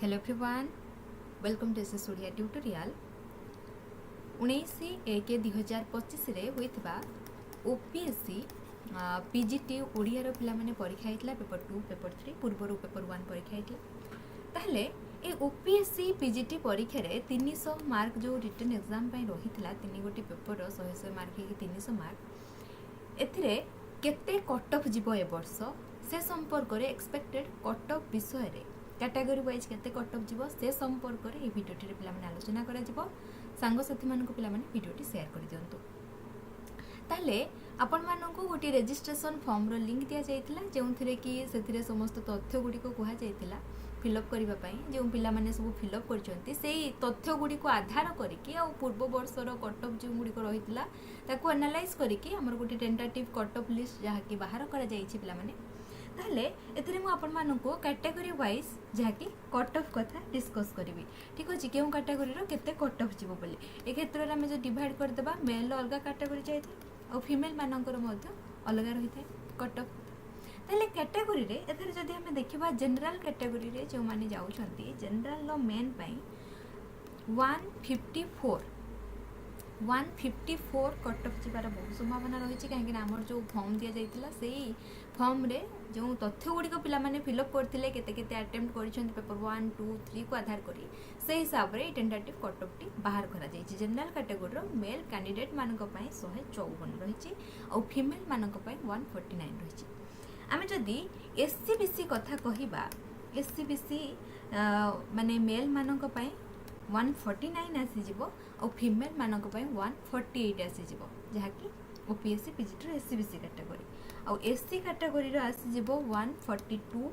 Hello everyone, welcome to SS Odia tutorial. 19/1/2025 रे होइथिबा OPSC PGT Odia रो पिला माने परीक्षा हेतला पेपर 2 पेपर 3 पूर्वरु पेपर 1 परीक्षा हेतला ताहले ए OPSC PGT परीक्षा रे 300 मार्क जो रिटन एग्जाम पई रहितला तीन गोटी पेपर रो 100 मार्क के 300 मार्क एथिरे केते कट ऑफ जीवो ए वर्ष से संपर्क रे एक्सपेक्टेड कट ऑफ विषय रे कैटेगरी वाइज केते कट ऑफ जीवो से संपर्क रे ए वीडियोटी रे पिला माने आलोचना करा जीवो सांग साथी मानको पिला माने वीडियोटी शेयर कर दियंतु ताले आपण मानको गोटी रजिस्ट्रेशन फॉर्म रो लिंक दिया जायतिला जेउथिरे कि सेथिरे समस्त तथ्य गुडी को कुहा जायतिला फिलअप करिबा पई जे पिला माने सब फिलअप करचंती सेही तथ्य गुडी को आधार करिकि आ पूर्व वर्ष रो कट ऑफ जे गुडी को रहितला ताको एनालाइज करिकि हमर गोटी टेंटेटिव कट ऑफ लिस्ट जहा कि बाहर करा जायछि पिला माने ताले एथिरे मु आपण मानको कैटेगरी वाइज जहा कि कट ऑफ कथा डिस्कस करिवि ठीक अछि केउ कैटेगरी रो केते कट ऑफ जीवो बोली ए क्षेत्र रे हम जे डिवाइड कर देबा मेल अलगा कैटेगरी जायथे और फीमेल मानकर मध्य अलग रही है कट ऑफ ताले कैटेगरी रे एथरे जदि हमें देखिबा जनरल कैटेगरी रे जो माने जाउछंती जनरल लो मेन पई 154 कट ऑफ जीवार बहुत संभावना रही कहीं आमर जो फॉर्म दि जाइतिला सेही फॉर्म रे जो तथ्य गुडी को पिला माने फिलअप करथिले केते केते अटेम्प्ट करिसंती पेपर 1 2 3 को आधार करी से हिसाब रे टेंटेटिव कट ऑफ टी बाहर करा जाइछि जनरल कैटेगरी रो मेल कैंडिडेट मानक पई 154 रहिछि और फीमेल मानक पई 149 रहिछि आमे जदी एससीबीसी कथा कहिबा एससीबीसी माने मेल मानक पई 149 आसी जीवो और फीमेल मानक पई 148 आसी जीवो जहा कि ओपीएससी पीजीटी एससीबीसी कैटेगरी और एससी कैटेगरी रो आसी जीवो 142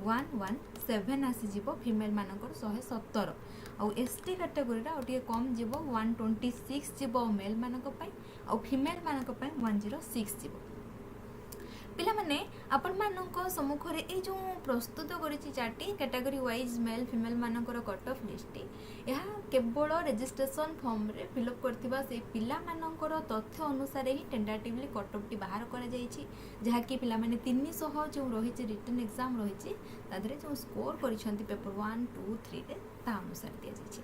117 आसी जीवो फीमेल मानकर 117 और एसटी कैटेगरी रा ओटिए कम जीवो 126 जीवो मेल मानक पई और फीमेल मानक पई 106 जीवो पिला माने आपण मानक सम्मुख रे ए जो प्रस्तुत करिछि चार्टी कैटेगरी वाइज मेल फीमेल मानकर कट ऑफ लिस्ट यह केवल रजिस्ट्रेशन फॉर्म रे फिलअप करथिबा से पिला मानकर तथ्य अनुसार ही टेंटेटिवली कट ऑफ टी बाहर करा जाइछि जहा कि पिला माने 300 जो रहिछि रिटन एग्जाम रहिछि तादरे जो स्कोर करिसंती पेपर 1 2 3 रे ता अनुसार दिया जाइछि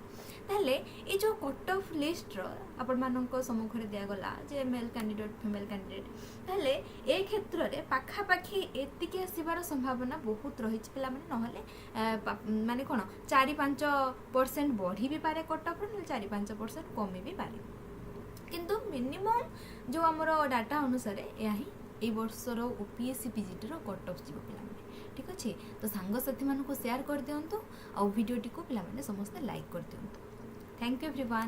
ताले ए जो कट ऑफ लिस्ट रो आपण मानक सम्मुख रे दिया गला जे मेल कैंडिडेट फीमेल कैंडिडेट ताले ए क्षेत्र रे पाखा पाखी एतिके आसीबार संभावना बहुत रही पिला माने नहले माने कोन 4-5% बढ़ी भी पारे कट ऑफ न 4-5% कमी भी पारे किंतु मिनिमम जो हमरो डाटा अनुसार यही ए वर्षर ओपीएससी पीजीटी रो कट ऑफ जीवो पिला माने ठीक अछि तो सांग साथी मानको को शेयर कर दियंतु और वीडियोटी को पिला माने समस्त लाइक कर दियंतु थैंक यू एवरीवन।